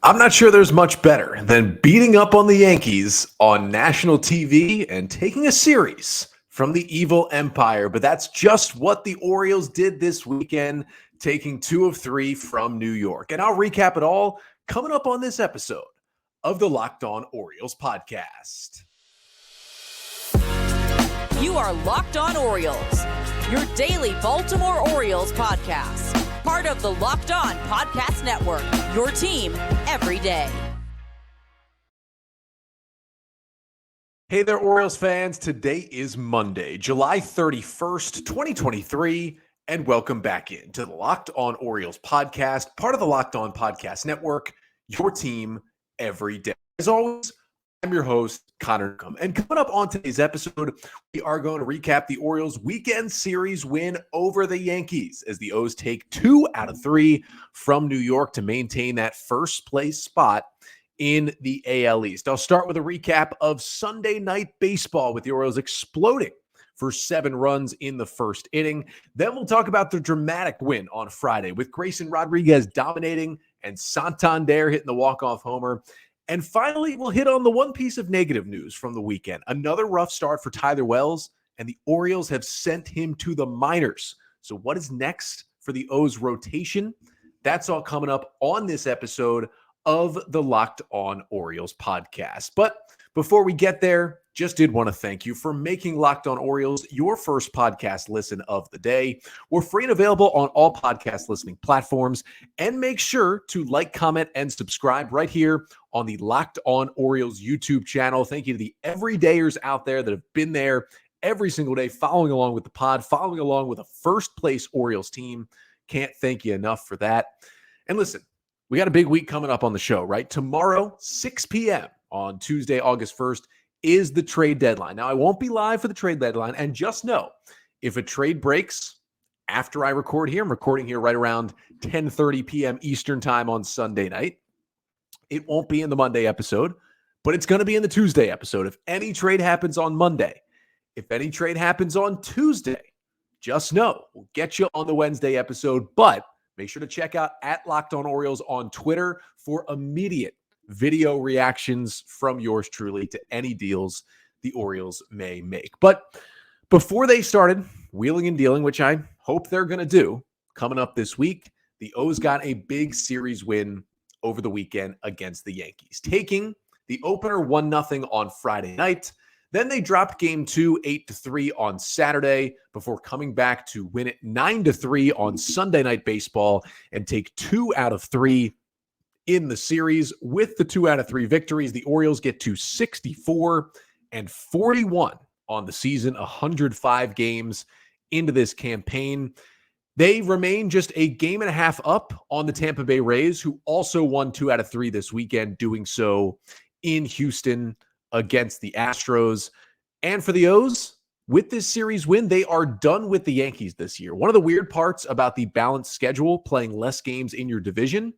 I'm not sure there's much better than beating up on the Yankees on national TV and taking a series from the evil empire. But that's just what the Orioles did this weekend, taking 2 of 3 from New York. And I'll recap it all coming up on this episode of the Locked On Orioles podcast. You are Locked On Orioles, your daily Baltimore Orioles podcast. Part of the Locked On Podcast Network, your team every day. Hey there, Orioles fans. Today is Monday, July 31st, 2023, and welcome back into the Locked On Orioles podcast, part of the Locked On Podcast Network, your team every day. As always, I'm your host, Connor Newcomb. And coming up on today's episode, we are going to recap the Orioles' weekend series win over the Yankees as the O's take 2 out of 3 from New York to maintain that first place spot in the AL East. I'll start with a recap of Sunday Night Baseball with the Orioles exploding for 7 runs in the first inning. Then we'll talk about the dramatic win on Friday with Grayson Rodriguez dominating and Santander hitting the walk-off homer. And finally, we'll hit on the one piece of negative news from the weekend. Another rough start for Tyler Wells, and the Orioles have sent him to the minors. So what is next for the O's rotation? That's all coming up on this episode of the Locked On Orioles podcast. But before we get there, just did want to thank you for making Locked On Orioles your first podcast listen of the day. We're free and available on all podcast listening platforms. And make sure to like, comment, and subscribe right here on the Locked On Orioles YouTube channel. Thank you to the everydayers out there that have been there every single day, following along with the pod, following along with a first-place Orioles team. Can't thank you enough for that. And listen, we got a big week coming up on the show, right? Tomorrow, 6 p.m. on Tuesday, August 1st, is the trade deadline. Now, I won't be live for the trade deadline, and just know, if a trade breaks after I record here, I'm recording here right around 10:30 p.m. Eastern time on Sunday night, it won't be in the Monday episode, but it's going to be in the Tuesday episode. If any trade happens on Monday, if any trade happens on Tuesday, just know we'll get you on the Wednesday episode, but make sure to check out @LockedOnOrioles on Twitter for immediate video reactions from yours truly to any deals the Orioles may make. But before they started wheeling and dealing, which I hope they're going to do coming up this week, the O's got a big series win over the weekend against the Yankees, taking the opener 1-0 on Friday night. Then they dropped game 2, 8-3 on Saturday before coming back to win it 9-3 on Sunday Night Baseball and take 2 out of 3 in the series. With the 2 out of 3 victories, the Orioles get to 64-41 on the season, 105 games into this campaign. They remain just a game and a half up on the Tampa Bay Rays, who also won 2 out of 3 this weekend, doing so in Houston against the Astros. And for the O's, with this series win, they are done with the Yankees this year. One of the weird parts about the balanced schedule, playing less games in your division,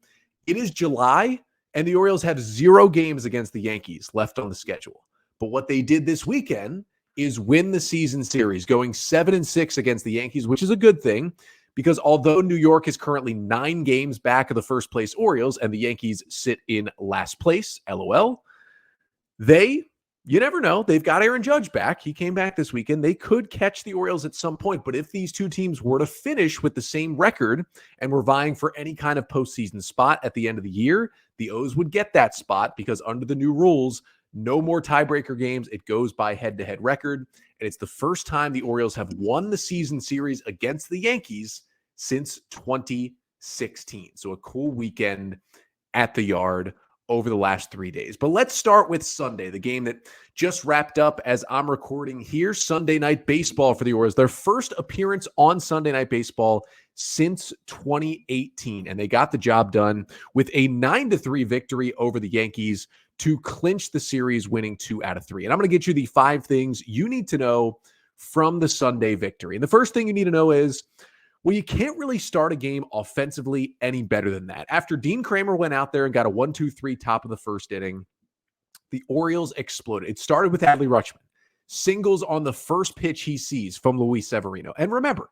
it is July, and the Orioles have 0 games against the Yankees left on the schedule. But what they did this weekend is win the season series, going 7-6 against the Yankees, which is a good thing, because although New York is currently 9 games back of the first place Orioles and the Yankees sit in last place, LOL, you never know. They've got Aaron Judge back. He came back this weekend. They could catch the Orioles at some point. But if these two teams were to finish with the same record and were vying for any kind of postseason spot at the end of the year, the O's would get that spot because under the new rules, no more tiebreaker games. It goes by head-to-head record. And it's the first time the Orioles have won the season series against the Yankees since 2016. So a cool weekend at the Yard over the last 3 days. But let's start with Sunday, the game that just wrapped up as I'm recording here. Sunday Night Baseball for the Orioles, their first appearance on Sunday Night Baseball since 2018. And they got the job done with a 9-3 victory over the Yankees to clinch the series, winning 2 out of 3. And I'm going to get you the 5 things you need to know from the Sunday victory. And the first thing you need to know is, well, you can't really start a game offensively any better than that. After Dean Kramer went out there and got a 1-2-3 top of the first inning, the Orioles exploded. It started with Adley Rutschman. Singles on the first pitch he sees from Luis Severino. And remember,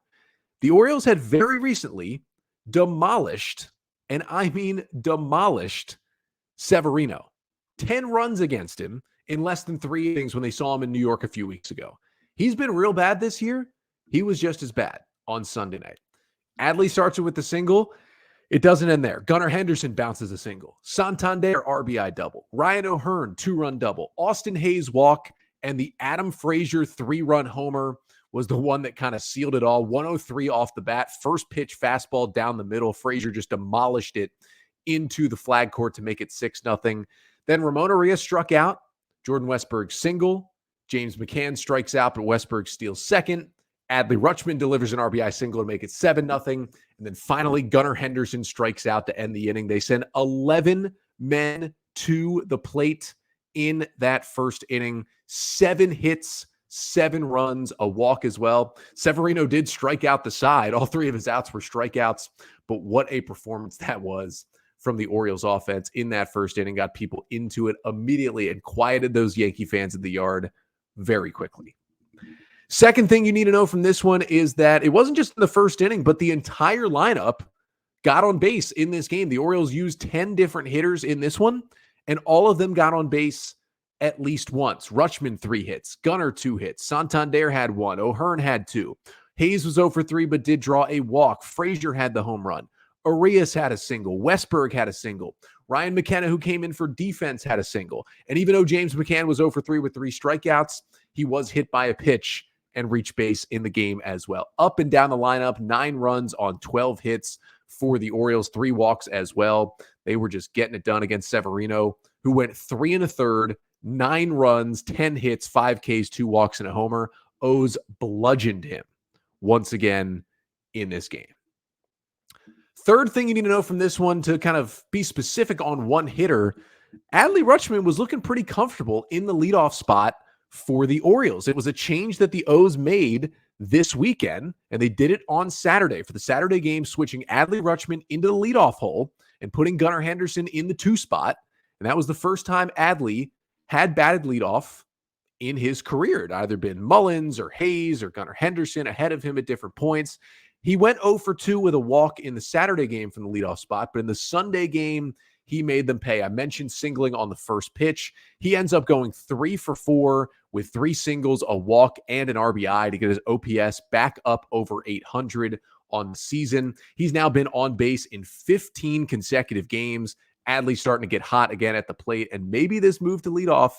the Orioles had very recently demolished, and I mean demolished, Severino, 10 runs against him in less than 3 innings when they saw him in New York a few weeks ago. He's been real bad this year. He was just as bad on Sunday night. Adley starts it with the single. It doesn't end there. Gunnar Henderson bounces a single. Santander RBI double. Ryan O'Hearn 2-run double. Austin Hayes walk, and the Adam Frazier 3-run homer was the one that kind of sealed it all. 103 off the bat. First pitch fastball down the middle. Frazier just demolished it into the flag court to make it 6-0. Then Ramon Arias struck out. Jordan Westburg single. James McCann strikes out, but Westburg steals second. Adley Rutschman delivers an RBI single to make it 7-0. And then finally, Gunnar Henderson strikes out to end the inning. They send 11 men to the plate in that first inning. 7 hits, 7 runs, a walk as well. Severino did strike out the side. All 3 of his outs were strikeouts. But what a performance that was from the Orioles offense in that first inning. Got people into it immediately and quieted those Yankee fans in the yard very quickly. Second thing you need to know from this one is that it wasn't just in the first inning, but the entire lineup got on base in this game. The Orioles used 10 different hitters in this one, and all of them got on base at least once. Rutschman 3 hits, Gunnar 2 hits, Santander had 1, O'Hearn had 2. Hayes was 0 for 3 but did draw a walk. Frazier had the home run. Arias had a single. Westburg had a single. Ryan McKenna, who came in for defense, had a single. And even though James McCann was 0 for 3 with 3 strikeouts, he was hit by a pitch and reached base in the game as well. Up and down the lineup, 9 runs on 12 hits for the Orioles, 3 walks as well. They were just getting it done against Severino, who went 3 1/3, 9 runs, 10 hits, 5 Ks, 2 walks, and a homer. O's bludgeoned him once again in this game. Third thing you need to know from this one, to kind of be specific on one hitter, Adley Rutschman was looking pretty comfortable in the leadoff spot for the Orioles. It was a change that the O's made this weekend, and they did it on Saturday for the Saturday game, switching Adley Rutschman into the leadoff hole and putting Gunnar Henderson in the 2 spot. And that was the first time Adley had batted leadoff in his career. It either been Mullins or Hayes or Gunnar Henderson ahead of him at different points. He went 0 for 2 with a walk in the Saturday game from the leadoff spot, but in the Sunday game, he made them pay. I mentioned singling on the first pitch. He ends up going 3 for 4 with 3 singles, a walk, and an RBI to get his OPS back up over 800 on the season. He's now been on base in 15 consecutive games. Adley's starting to get hot again at the plate, and maybe this move to leadoff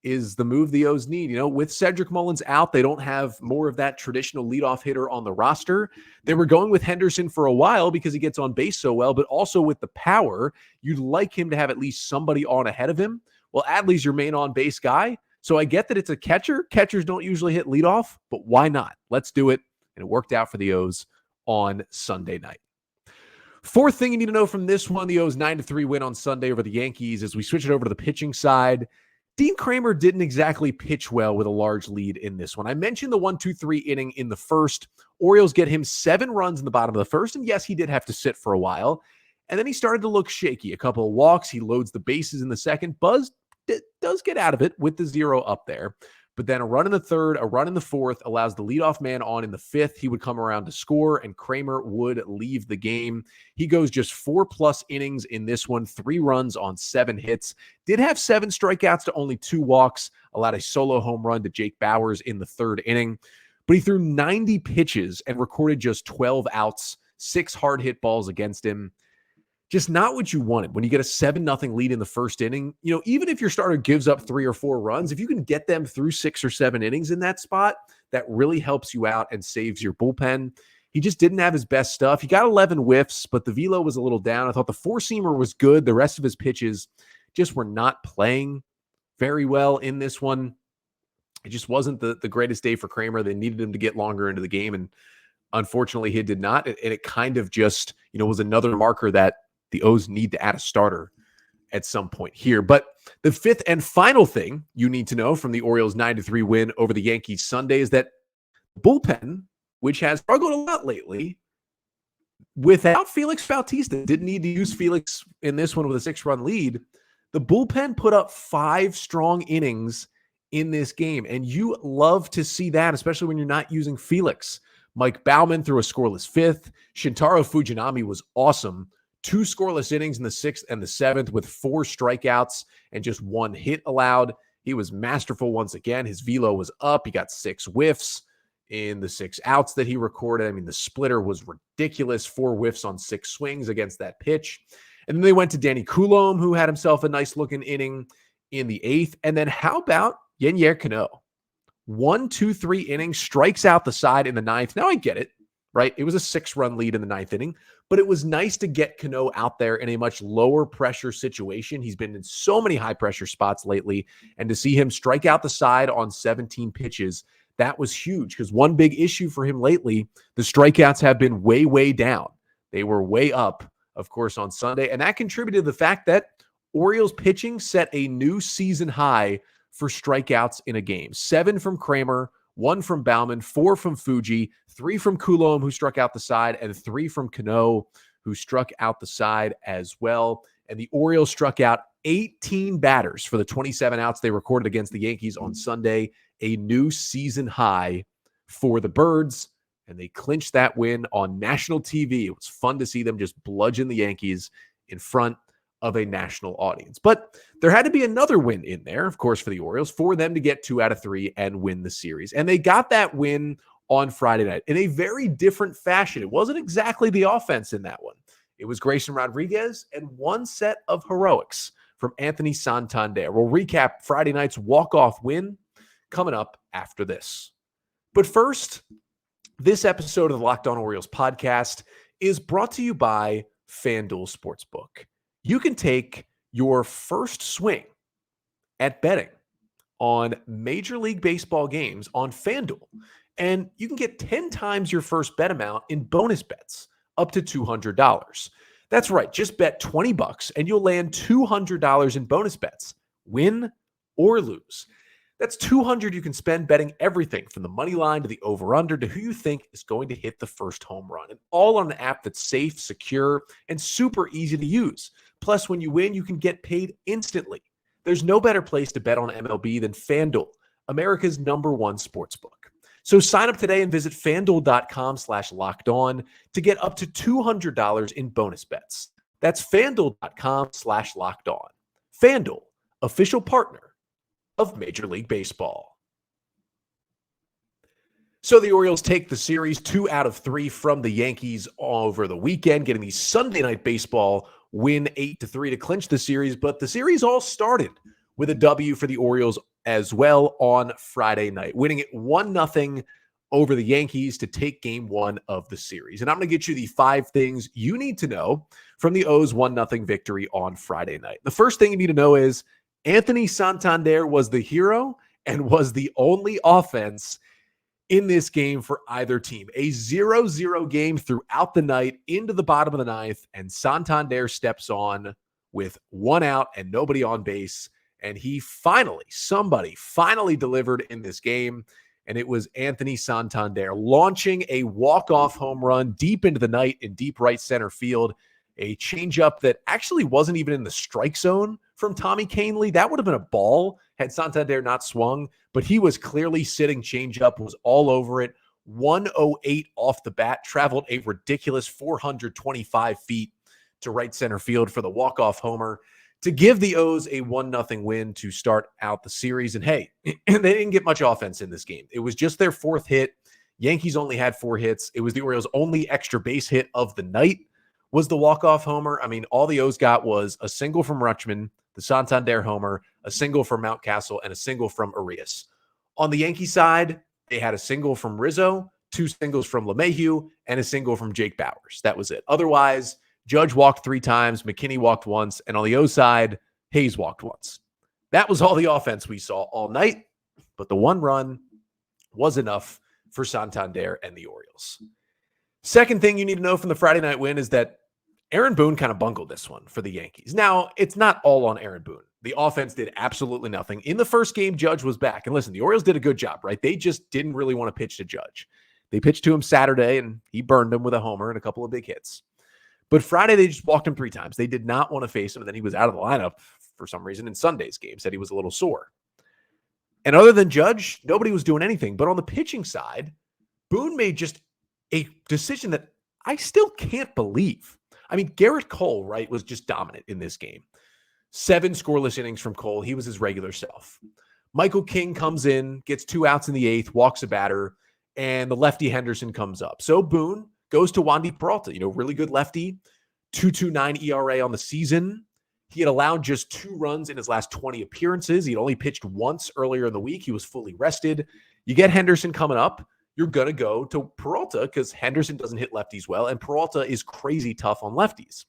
is the move the O's need. You know, with Cedric Mullins out, they don't have more of that traditional leadoff hitter on the roster. They were going with Henderson for a while because he gets on base so well, but also with the power, you'd like him to have at least somebody on ahead of him. Well, Adley's your main on-base guy, so I get that it's a catcher. Catchers don't usually hit leadoff, but why not? Let's do it, and it worked out for the O's on Sunday night. Fourth thing you need to know from this one, the O's 9-3 win on Sunday over the Yankees. As we switch it over to the pitching side, Dean Kramer didn't exactly pitch well with a large lead in this one. I mentioned the 1-2-3 inning in the first. Orioles get him 7 runs in the bottom of the first, and yes, he did have to sit for a while. And then he started to look shaky. A couple of walks. He loads the bases in the second. Buzz does get out of it with the 0 up there. But then a run in the third, a run in the fourth allows the leadoff man on in the fifth. He would come around to score, and Kramer would leave the game. He goes just 4+ innings in this one, 3 runs on 7 hits. Did have 7 strikeouts to only 2 walks, allowed a solo home run to Jake Bauers in the 3rd inning. But he threw 90 pitches and recorded just 12 outs, 6 hard hit balls against him. Just not what you wanted when you get a 7-0 lead in the first inning. You know, even if your starter gives up 3 or 4 runs, if you can get them through 6 or 7 innings in that spot, that really helps you out and saves your bullpen. He just didn't have his best stuff. He got 11 whiffs, but the velo was a little down. I thought the 4-seamer was good. The rest of his pitches just were not playing very well in this one. It just wasn't the greatest day for Kramer. They needed him to get longer into the game, and unfortunately he did not. And it kind of just, you know, was another marker that the O's need to add a starter at some point here. But the 5th and final thing you need to know from the Orioles' 9-3 win over the Yankees Sunday is that bullpen, which has struggled a lot lately, without Felix Bautista, didn't need to use Felix in this one with a 6-run lead, the bullpen put up 5 strong innings in this game. And you love to see that, especially when you're not using Felix. Mike Baumann threw a scoreless 5th. Shintaro Fujinami was awesome. 2 scoreless innings in the 6th and the 7th with 4 strikeouts and just 1 hit allowed. He was masterful once again. His velo was up. He got 6 whiffs in the 6 outs that he recorded. I mean, the splitter was ridiculous. 4 whiffs on 6 swings against that pitch. And then they went to Danny Coulombe, who had himself a nice-looking inning in the 8th. And then how about Yennier Cano? 1, 2, 3 innings, strikes out the side in the 9th. Now I get it, right? It was a 6-run lead in the 9th inning, but it was nice to get Cano out there in a much lower pressure situation. He's been in so many high pressure spots lately, and to see him strike out the side on 17 pitches, that was huge because one big issue for him lately, the strikeouts have been way, way down. They were way up, of course, on Sunday, and that contributed to the fact that Orioles pitching set a new season high for strikeouts in a game. 7 from Kramer, 1 from Baumann, 4 from Fuji, 3 from Coulombe, who struck out the side, and 3 from Cano, who struck out the side as well. And the Orioles struck out 18 batters for the 27 outs they recorded against the Yankees on Sunday, a new season high for the Birds, and they clinched that win on national TV. It was fun to see them just bludgeon the Yankees in front of a national audience. But there had to be another win in there, of course, for the Orioles, for them to get 2 out of 3 and win the series. And they got that win on Friday night in a very different fashion. It wasn't exactly the offense in that one. It was Grayson Rodriguez and 1 set of heroics from Anthony Santander. We'll recap Friday night's walk-off win coming up after this. But first, this episode of the Locked On Orioles podcast is brought to you by FanDuel Sportsbook. You can take your first swing at betting on Major League Baseball games on FanDuel, and you can get 10 times your first bet amount in bonus bets, up to $200. That's right. Just bet $20 and you'll land $200 in bonus bets, win or lose. That's $200 you can spend betting everything from the money line to the over-under to who you think is going to hit the first home run. And all on an app that's safe, secure, and super easy to use. Plus, when you win, you can get paid instantly. There's no better place to bet on MLB than FanDuel, America's #1 sportsbook. So sign up today and visit FanDuel.com/lockedon to get up to $200 in bonus bets. That's FanDuel.com/lockedon. FanDuel, official partner of Major League Baseball. So the Orioles take the series 2 out of 3 from the Yankees over the weekend, getting the Sunday Night Baseball win 8-3 to clinch the series. But the series all started with a W for the Orioles as well on Friday night, winning it 1-0 over the Yankees to take game 1 of the series. And I'm going to get you the 5 things you need to know from the O's 1-0 victory on Friday night. The first thing you need to know is Anthony Santander was the hero and was the only offense in this game for either team. A 0-0 game throughout the night into the bottom of the 9th, and Santander steps on with 1 out and nobody on base. And somebody finally delivered in this game, and it was Anthony Santander launching a walk-off home run deep into the night in deep right center field. A changeup that actually wasn't even in the strike zone from Tommy Kahnle. That would have been a ball had Santander not swung, but he was clearly sitting changeup, was all over it. 108 off the bat, traveled a ridiculous 425 feet to right center field for the walk-off homer to give the O's a 1-0 win to start out the series. And hey, they didn't get much offense in this game. It was just their 4th hit. Yankees only had 4 hits. It was the Orioles' only extra base hit of the night. Was the walk-off homer. I mean, all the O's got was a single from Rutschman, the Santander homer, a single from Mountcastle, and a single from Arias. On the Yankee side, they had a single from Rizzo, 2 singles from LeMahieu, and a single from Jake Bauers. That was it. Otherwise, Judge walked 3 times, McKinney walked once, and on the O side, Hayes walked once. That was all the offense we saw all night, but the 1 run was enough for Santander and the Orioles. Second thing you need to know from the Friday night win is that Aaron Boone kind of bungled this one for the Yankees. Now, it's not all on Aaron Boone. The offense did absolutely nothing. In the first game, Judge was back. And listen, the Orioles did a good job, right? They just didn't really want to pitch to Judge. They pitched to him Saturday, and he burned him with a homer and a couple of big hits. But Friday, they just walked him 3 times. They did not want to face him, and then he was out of the lineup for some reason in Sunday's game, said he was a little sore. And other than Judge, nobody was doing anything. But on the pitching side, Boone made just a decision that I still can't believe. I mean, Garrett Cole, right, was just dominant in this game. 7 scoreless innings from Cole. He was his regular self. Michael King comes in, gets 2 outs in the 8th, walks a batter, and the lefty Henderson comes up. So Boone goes to Wandy Peralta, really good lefty, 2.29 ERA on the season. He had allowed just 2 runs in his last 20 appearances. He'd only pitched once earlier in the week. He was fully rested. You get Henderson coming up, you're going to go to Peralta because Henderson doesn't hit lefties well, and Peralta is crazy tough on lefties.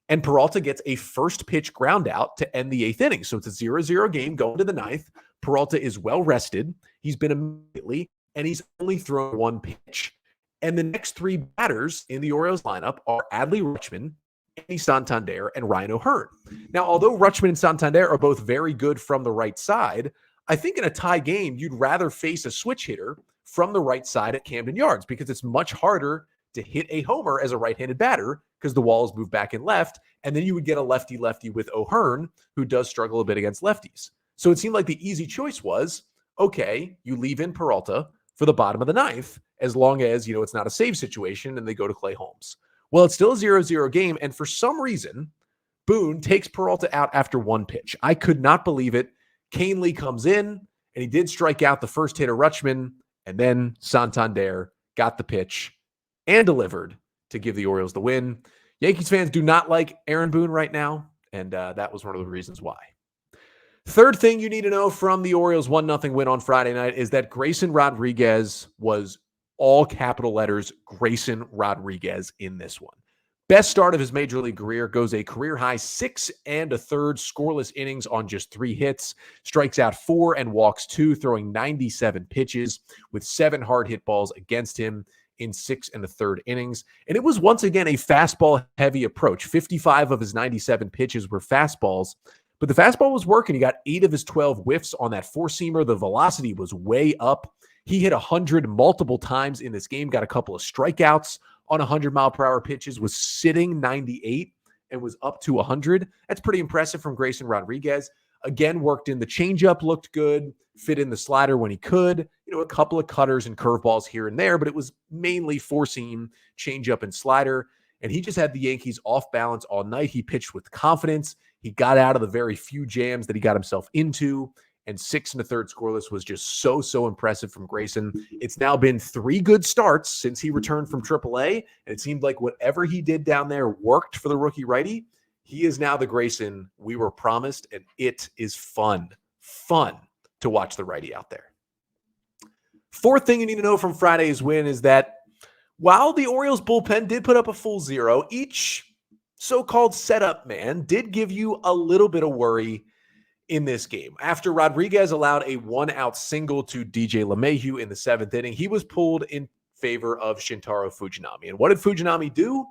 And Peralta gets a first pitch ground out to end the 8th inning. So it's a 0-0 game going to the 9th. Peralta is well rested. He's been immediately, and he's only thrown 1 pitch. And the next 3 batters in the Orioles lineup are Adley Rutschman, Anthony Santander, and Ryan O'Hearn. Now, although Rutschman and Santander are both very good from the right side, I think in a tie game, you'd rather face a switch hitter from the right side at Camden Yards because it's much harder to hit a homer as a right-handed batter because the walls move back and left, and then you would get a lefty-lefty with O'Hearn, who does struggle a bit against lefties. So it seemed like the easy choice was, okay, you leave in Peralta for the bottom of the 9th, as long as, it's not a save situation and they go to Clay Holmes. Well, it's still a 0-0 game, and for some reason, Boone takes Peralta out after 1 pitch. I could not believe it. Canely comes in, and he did strike out the first hitter, Rutschman, and then Santander got the pitch and delivered to give the Orioles the win. Yankees fans do not like Aaron Boone right now, and that was one of the reasons why. Third thing you need to know from the Orioles 1-0 win on Friday night is that Grayson Rodriguez was all capital letters Grayson Rodriguez in this one. Best start of his major league career, goes a career high 6 1/3 scoreless innings on just 3 hits, strikes out 4 and walks 2, throwing 97 pitches with 7 hard hit balls against him in 6 1/3 innings. And it was once again a fastball heavy approach. 55 of his 97 pitches were fastballs, but the fastball was working. He got 8 of his 12 whiffs on that 4-seamer. The velocity was way up. He hit 100 multiple times in this game, got a couple of strikeouts on 100-mile-per-hour pitches, was sitting 98 and was up to 100. That's pretty impressive from Grayson Rodriguez. Again, worked in the changeup, looked good, fit in the slider when he could. A couple of cutters and curveballs here and there, but it was mainly 4-seam, changeup, and slider. And he just had the Yankees off balance all night. He pitched with confidence. He got out of the very few jams that he got himself into. And 6 1/3 scoreless was just so impressive from Grayson. It's now been 3 good starts since he returned from Double-A, and it seemed like whatever he did down there worked for the rookie righty. He is now the Grayson we were promised, and it is fun to watch the righty out there. Fourth thing you need to know from Friday's win is that while the Orioles bullpen did put up a full 0, each so-called setup man did give you a little bit of worry in this game. After Rodriguez allowed a 1-out single to DJ LeMahieu in the 7th inning, he was pulled in favor of Shintaro Fujinami. And what did Fujinami do?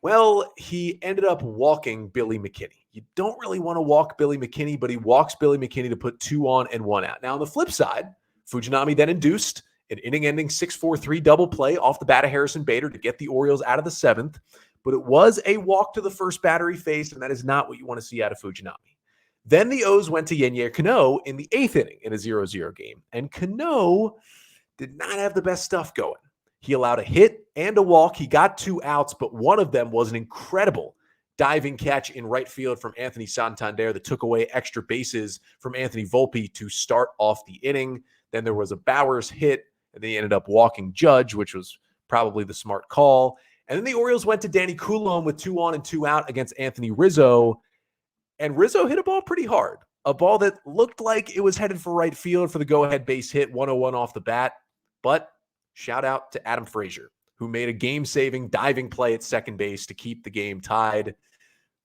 Well, he ended up walking Billy McKinney. You don't really want to walk Billy McKinney, but he walks Billy McKinney to put 2 on and 1 out. Now, on the flip side, Fujinami then induced an inning-ending 6-4-3 double play off the bat of Harrison Bader to get the Orioles out of the 7th, but it was a walk to the first batter he faced, and that is not what you want to see out of Fujinami. Then the O's went to Yennier Cano in the 8th inning in a 0-0 game, and Cano did not have the best stuff going. He allowed a hit and a walk. He got 2 outs, but one of them was an incredible diving catch in right field from Anthony Santander that took away extra bases from Anthony Volpe to start off the inning. Then there was a Bowers hit, and they ended up walking Judge, which was probably the smart call. And then the Orioles went to Danny Coulombe with 2 on and 2 out against Anthony Rizzo. And Rizzo hit a ball pretty hard, a ball that looked like it was headed for right field for the go-ahead base hit, 101 off the bat. But shout out to Adam Frazier, who made a game-saving diving play at second base to keep the game tied.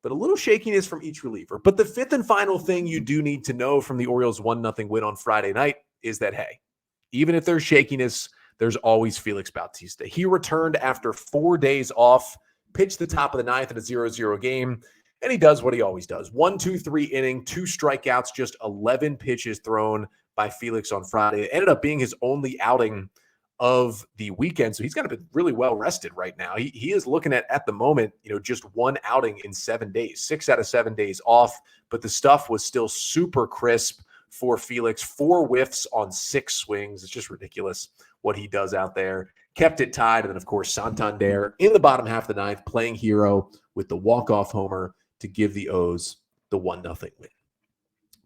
But a little shakiness from each reliever. But the 5th and final thing you do need to know from the Orioles' 1-0 win on Friday night is that, hey, even if there's shakiness, there's always Felix Bautista. He returned after 4 days off, pitched the top of the 9th in a 0-0 game, and he does what he always does. 1-2-3 inning, 2 strikeouts, just 11 pitches thrown by Felix on Friday. It ended up being his only outing of the weekend, so he's got to be really well rested right now. He is looking at the moment, just 1 outing in 7 days, 6 out of 7 days off, but the stuff was still super crisp for Felix. 4 whiffs on 6 swings. It's just ridiculous what he does out there. kept it tied. And then, of course, Santander in the bottom half of the ninth, playing hero with the walk-off homer to give the O's the 1-0 win.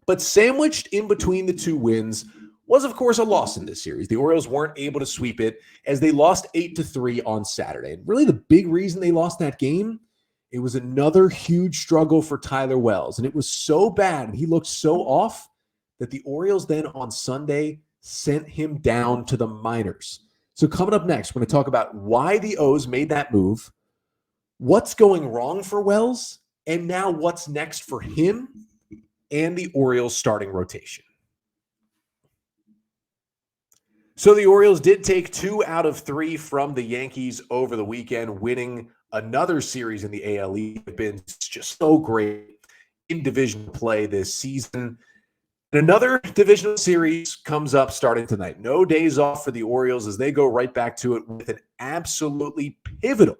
But sandwiched in between the two wins was, of course, a loss in this series. The Orioles weren't able to sweep it as they lost 8-3 on Saturday. And really the big reason they lost that game, it was another huge struggle for Tyler Wells. And it was so bad, and he looked so off, that the Orioles then on Sunday sent him down to the minors. So coming up next, we're going to talk about why the O's made that move, what's going wrong for Wells, and now what's next for him and the Orioles starting rotation. So the Orioles did take 2 out of 3 from the Yankees over the weekend, winning another series in the AL East. They've been just so great in division play this season. And another divisional series comes up starting tonight. No days off for the Orioles as they go right back to it with an absolutely pivotal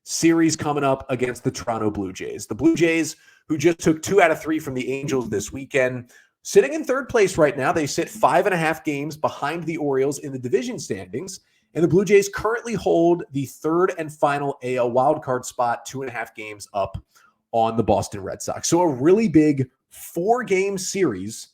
series coming up against the Toronto Blue Jays. The Blue Jays, who just took 2 out of 3 from the Angels this weekend, sitting in third place right now. They sit 5.5 games behind the Orioles in the division standings. And the Blue Jays currently hold the third and final AL wildcard spot, 2.5 games up on the Boston Red Sox. So a really big 4-game series.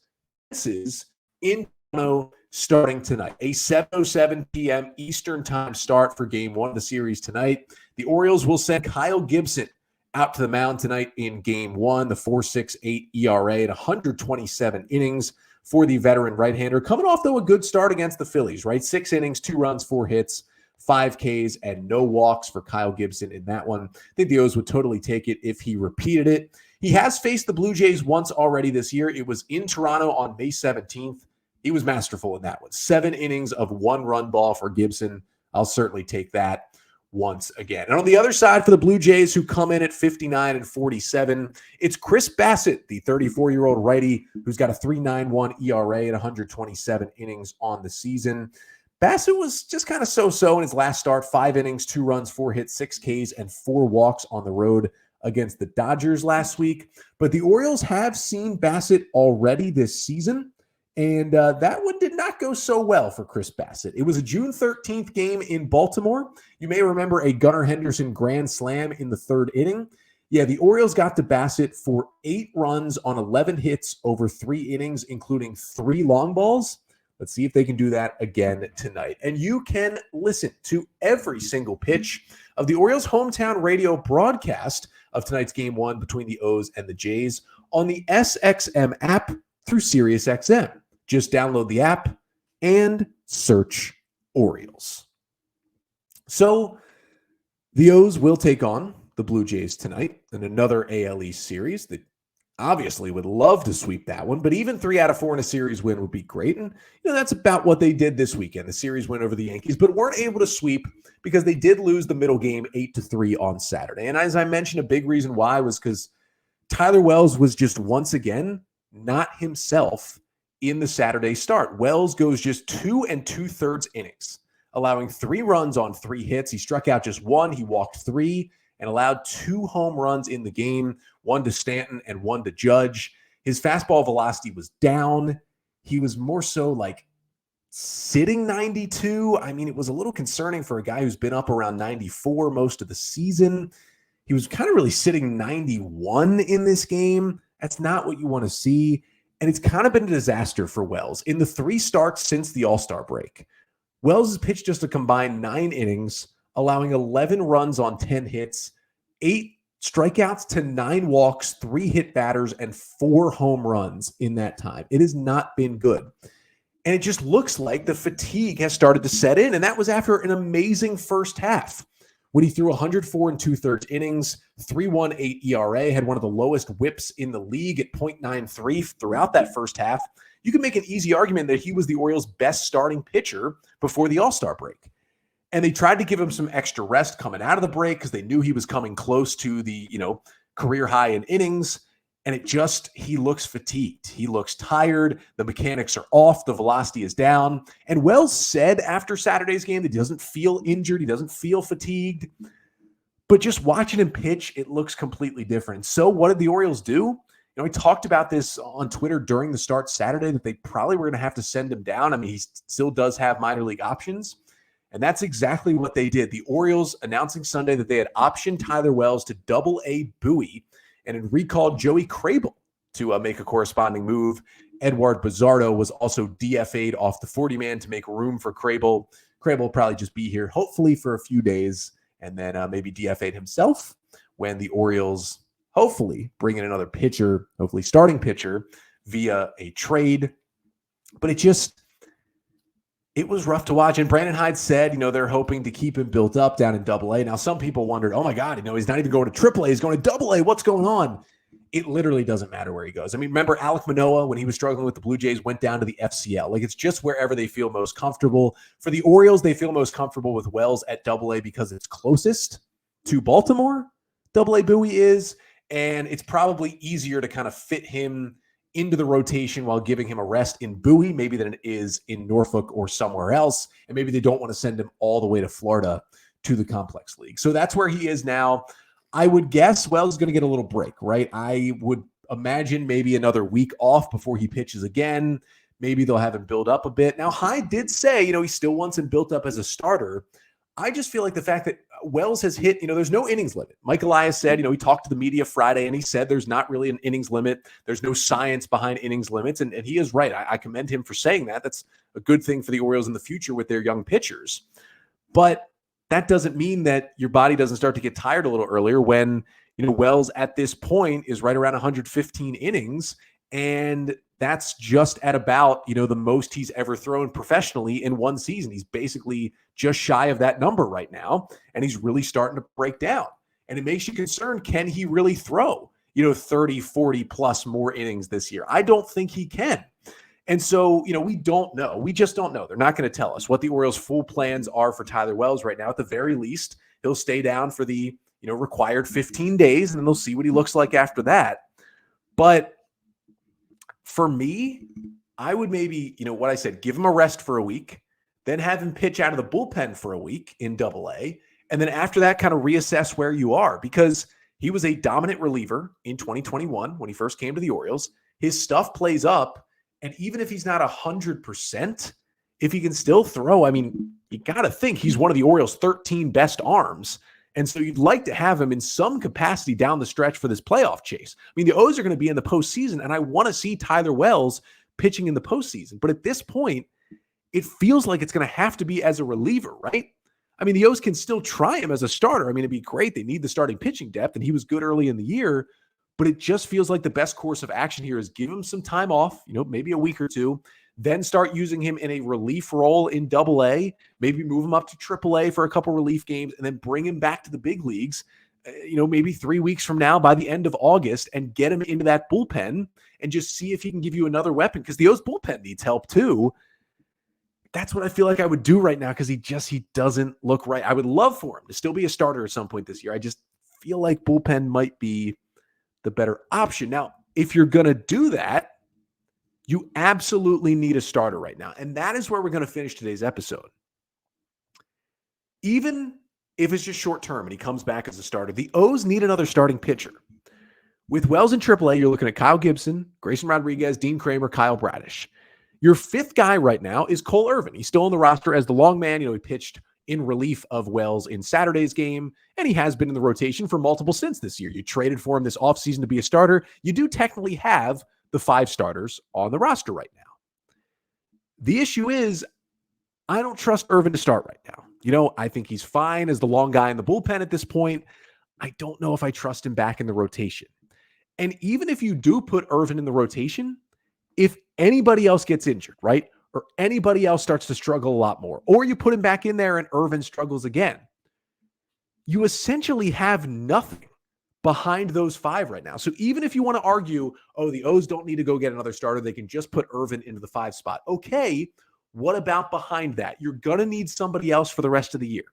This is in Toronto starting tonight. A 7:07 p.m. Eastern time start for game 1 of the series tonight. The Orioles will send Kyle Gibson out to the mound tonight in game 1, the 4.68 ERA at 127 innings for the veteran right-hander. Coming off, though, a good start against the Phillies, right? 6 innings, 2 runs, 4 hits, 5 Ks, and no walks for Kyle Gibson in that one. I think the O's would totally take it if he repeated it. He has faced the Blue Jays once already this year. It was in Toronto on May 17th. He was masterful in that one. 7 innings of 1-run ball for Gibson. I'll certainly take that once again. And on the other side for the Blue Jays, who come in at 59-47, it's Chris Bassitt, the 34-year-old righty, who's got a 3.91 ERA and 127 innings on the season. Bassitt was just kind of so-so in his last start. 5 innings, 2 runs, 4 hits, 6 Ks, and 4 walks on the road against the Dodgers last week. But the Orioles have seen Bassitt already this season, and that one did not go so well for Chris Bassitt. It was a June 13th game in Baltimore. You may remember a Gunnar Henderson grand slam in the 3rd inning. Yeah, the Orioles got to Bassitt for 8 runs on 11 hits over 3 innings, including 3 long balls. Let's see if they can do that again tonight. And you can listen to every single pitch of the Orioles' hometown radio broadcast of tonight's game 1 between the O's and the Jays on the SXM app through SiriusXM. Just download the app and search Orioles. So the O's will take on the Blue Jays tonight in another AL East series that obviously would love to sweep that one, but even 3 out of 4 in a series win would be great. And, that's about what they did this weekend. The series win over the Yankees, but weren't able to sweep because they did lose the middle game 8-3 on Saturday. And as I mentioned, a big reason why was because Tyler Wells was just once again not himself in the Saturday start. Wells goes just 2 2/3 innings, allowing 3 runs on 3 hits. He struck out just 1. He walked 3 and allowed 2 home runs in the game, 1 to Stanton and 1 to Judge. His fastball velocity was down. He was more so like sitting 92. I mean, it was a little concerning for a guy who's been up around 94 most of the season. He was kind of really sitting 91 in this game. That's not what you want to see. And it's kind of been a disaster for Wells. In the 3 starts since the All-Star break, Wells has pitched just a combined 9 innings, allowing 11 runs on 10 hits, 8 strikeouts to 9 walks, 3 hit batters, and 4 home runs in that time. It has not been good. And it just looks like the fatigue has started to set in. And that was after an amazing first half when he threw 104 2/3 innings, 3.18 ERA, had one of the lowest whips in the league at 0.93 throughout that first half. You can make an easy argument that he was the Orioles' best starting pitcher before the All-Star break. And they tried to give him some extra rest coming out of the break because they knew he was coming close to the, career high in innings. And he looks fatigued. He looks tired. The mechanics are off. The velocity is down. And Wells said after Saturday's game that he doesn't feel injured. He doesn't feel fatigued. But just watching him pitch, it looks completely different. So what did the Orioles do? We talked about this on Twitter during the start Saturday that they probably were going to have to send him down. I mean, he still does have minor league options. And that's exactly what they did. The Orioles announcing Sunday that they had optioned Tyler Wells to Double-A Bowie and had recalled Joey Crable to make a corresponding move. Edward Bizzardo was also DFA'd off the 40-man to make room for Crable. Crable will probably just be here, hopefully for a few days, and then maybe DFA'd himself when the Orioles hopefully bring in another pitcher, hopefully starting pitcher, via a trade. But it was rough to watch. And Brandon Hyde said, they're hoping to keep him built up down in Double-A. Now, some people wondered, oh my God, he's not even going to Triple-A. He's going to Double-A. What's going on? It literally doesn't matter where he goes. I mean, remember Alek Manoah, when he was struggling with the Blue Jays, went down to the FCL. Like, it's just wherever they feel most comfortable. For the Orioles, they feel most comfortable with Wells at Double-A because it's closest to Baltimore. Double-A Bowie is, and it's probably easier to kind of fit him into the rotation while giving him a rest in Bowie, maybe than it is in Norfolk or somewhere else. And maybe they don't want to send him all the way to Florida to the complex league. So that's where he is now. I would guess Wells is going to get a little break, right? I would imagine maybe another week off before he pitches again. Maybe they'll have him build up a bit. Now, Hyde did say, he still wants him built up as a starter. I just feel like the fact that Wells has hit, there's no innings limit. Mike Elias said, he talked to the media Friday and he said there's not really an innings limit. There's no science behind innings limits. And he is right. I commend him for saying that. That's a good thing for the Orioles in the future with their young pitchers. But that doesn't mean that your body doesn't start to get tired a little earlier when, Wells at this point is right around 115 innings. And that's just at about, the most he's ever thrown professionally in one season. He's basically just shy of that number right now, and he's really starting to break down. And it makes you concerned, can he really throw, 30, 40 plus more innings this year? I don't think he can. And so, we don't know. We just don't know. They're not going to tell us what the Orioles' full plans are for Tyler Wells right now. At the very least, he'll stay down for the, required 15 days, and then they'll see what he looks like after that. But for me, I would maybe, what I said, give him a rest for a week, then have him pitch out of the bullpen for a week in Double-A, and then after that kind of reassess where you are, because he was a dominant reliever in 2021 when he first came to the Orioles. His stuff plays up, and even if he's not 100%, if he can still throw, I mean, you got to think he's one of the Orioles' 13 best arms. And so you'd like to have him in some capacity down the stretch for this playoff chase. I mean, the O's are going to be in the postseason, and I want to see Tyler Wells pitching in the postseason. But at this point, it feels like it's going to have to be as a reliever, right? I mean, the O's can still try him as a starter. I mean, it'd be great. They need the starting pitching depth, and he was good early in the year. But it just feels like the best course of action here is give him some time off, maybe a week or two, then start using him in a relief role in Double-A, maybe move him up to Triple-A for a couple relief games, and then bring him back to the big leagues, maybe 3 weeks from now by the end of August, and get him into that bullpen and just see if he can give you another weapon, because the O's bullpen needs help too. That's what I feel like I would do right now, because he doesn't look right. I would love for him to still be a starter at some point this year. I just feel like bullpen might be the better option. Now, if you're going to do that, you absolutely need a starter right now. And that is where we're going to finish today's episode. Even if it's just short term and he comes back as a starter, the O's need another starting pitcher. With Wells in Triple-A, you're looking at Kyle Gibson, Grayson Rodriguez, Dean Kramer, Kyle Bradish. Your fifth guy right now is Cole Irvin. He's still on the roster as the long man. He pitched in relief of Wells in Saturday's game, and he has been in the rotation for multiple stints this year. You traded for him this offseason to be a starter. You do technically have the 5 starters on the roster right now. The issue is, I don't trust Irvin to start right now. I think he's fine as the long guy in the bullpen at this point. I don't know if I trust him back in the rotation. And even if you do put Irvin in the rotation, if anybody else gets injured, right, or anybody else starts to struggle a lot more, or you put him back in there and Irvin struggles again, you essentially have nothing behind those 5 right now. So even if you want to argue, the O's don't need to go get another starter, they can just put Irvin into the 5 spot. Okay, what about behind that? You're going to need somebody else for the rest of the year.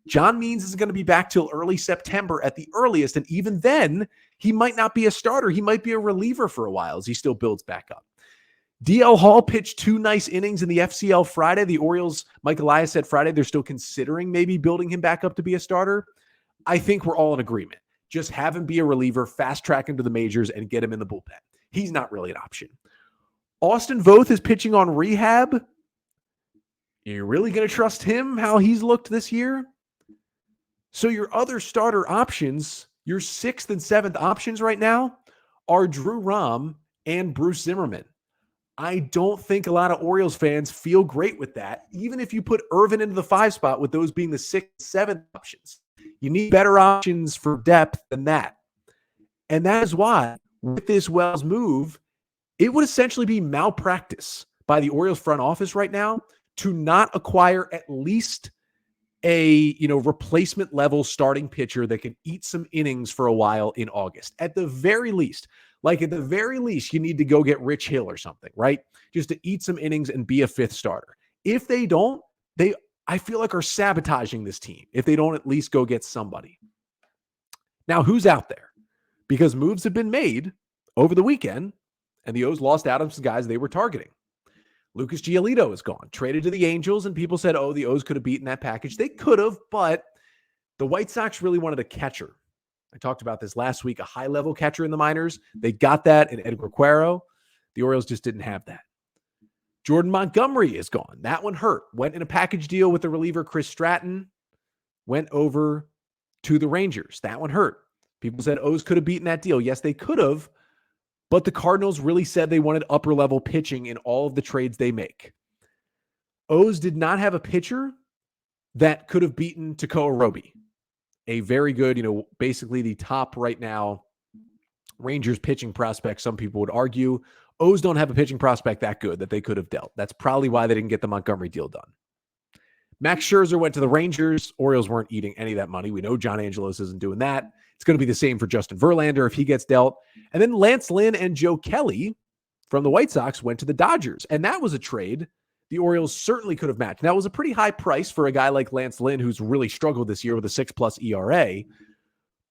John Means is going to be back till early September at the earliest, and even then, he might not be a starter. He might be a reliever for a while as he still builds back up. DL Hall pitched 2 nice innings in the FCL Friday. The Orioles, Mike Elias said Friday, they're still considering maybe building him back up to be a starter. I think we're all in agreement. Just have him be a reliever, fast track him to the majors, and get him in the bullpen. He's not really an option. Austin Voth is pitching on rehab. You're really going to trust him, how he's looked this year? So your other starter options, your 6th and 7th options right now are Drew Rom and Bruce Zimmerman. I don't think a lot of Orioles fans feel great with that, even if you put Irvin into the 5 spot with those being the 6th, 7th options. You need better options for depth than that. And that is why, with this Wells move, it would essentially be malpractice by the Orioles front office right now to not acquire at least a replacement level starting pitcher that can eat some innings for a while in August. At the very least, you need to go get Rich Hill or something, right? Just to eat some innings and be a 5th starter. If they don't, I feel like are sabotaging this team if they don't at least go get somebody. Now, who's out there? Because moves have been made over the weekend, and the O's lost out on some guys they were targeting. Lucas Giolito is gone, traded to the Angels, and people said, the O's could have beaten that package. They could have, but the White Sox really wanted a catcher. I talked about this last week, a high-level catcher in the minors. They got that in Edgar Quero. The Orioles just didn't have that. Jordan Montgomery is gone. That one hurt. Went in a package deal with the reliever Chris Stratton. Went over to the Rangers. That one hurt. People said O's could have beaten that deal. Yes, they could have. But the Cardinals really said they wanted upper-level pitching in all of the trades they make. O's did not have a pitcher that could have beaten Takao Roby, a very good, basically the top right now Rangers pitching prospect, some people would argue. O's don't have a pitching prospect that good that they could have dealt. That's probably why they didn't get the Montgomery deal done. Max Scherzer went to the Rangers. Orioles weren't eating any of that money. We know John Angelos isn't doing that. It's going to be the same for Justin Verlander if he gets dealt. And then Lance Lynn and Joe Kelly from the White Sox went to the Dodgers. And that was a trade the Orioles certainly could have matched. Now, it was a pretty high price for a guy like Lance Lynn, who's really struggled this year with a 6+ ERA.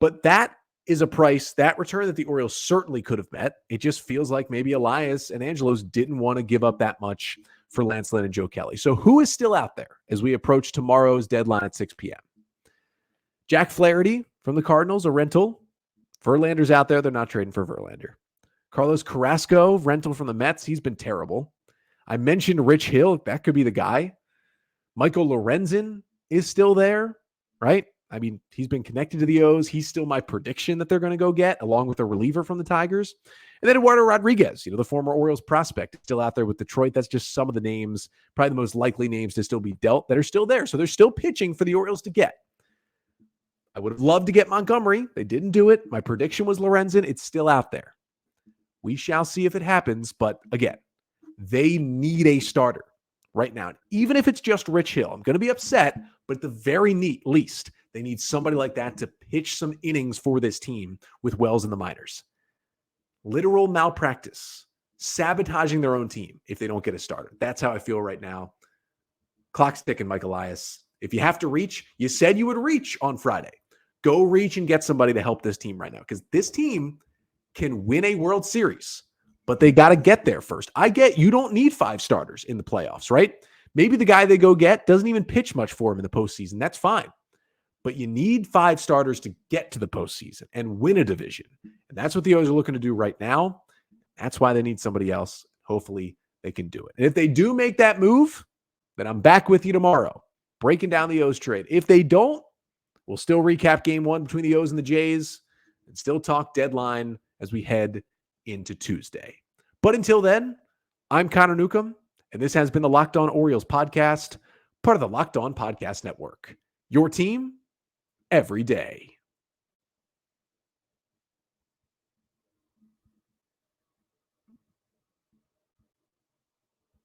But that is a price, that return that the Orioles certainly could have met. It just feels like maybe Elias and Angelos didn't want to give up that much for Lance Lynn and Joe Kelly. So who is still out there as we approach tomorrow's deadline at 6 p.m.? Jack Flaherty from the Cardinals, a rental. Verlander's out there. They're not trading for Verlander. Carlos Carrasco, rental from the Mets. He's been terrible. I mentioned Rich Hill. That could be the guy. Michael Lorenzen is still there, right? I mean, he's been connected to the O's. He's still my prediction that they're going to go get, along with a reliever from the Tigers. And then Eduardo Rodriguez, the former Orioles prospect, still out there with Detroit. That's just some of the names, probably the most likely names to still be dealt that are still there. So they're still pitching for the Orioles to get. I would have loved to get Montgomery. They didn't do it. My prediction was Lorenzen. It's still out there. We shall see if it happens. But again, they need a starter right now. Even if it's just Rich Hill, I'm going to be upset, but at the very least, they need somebody like that to pitch some innings for this team with Wells in the minors. Literal malpractice, sabotaging their own team if they don't get a starter. That's how I feel right now. Clock's ticking, Mike Elias. If you have to reach, you said you would reach on Friday. Go reach and get somebody to help this team right now, because this team can win a World Series, but they got to get there first. I get you don't need 5 starters in the playoffs, right? Maybe the guy they go get doesn't even pitch much for him in the postseason. That's fine. But you need 5 starters to get to the postseason and win a division. And that's what the O's are looking to do right now. That's why they need somebody else. Hopefully they can do it. And if they do make that move, then I'm back with you tomorrow, breaking down the O's trade. If they don't, we'll still recap game 1 between the O's and the Jays and still talk deadline as we head into Tuesday. But until then, I'm Connor Newcomb, and this has been the Locked On Orioles podcast, part of the Locked On Podcast Network. Your team every day.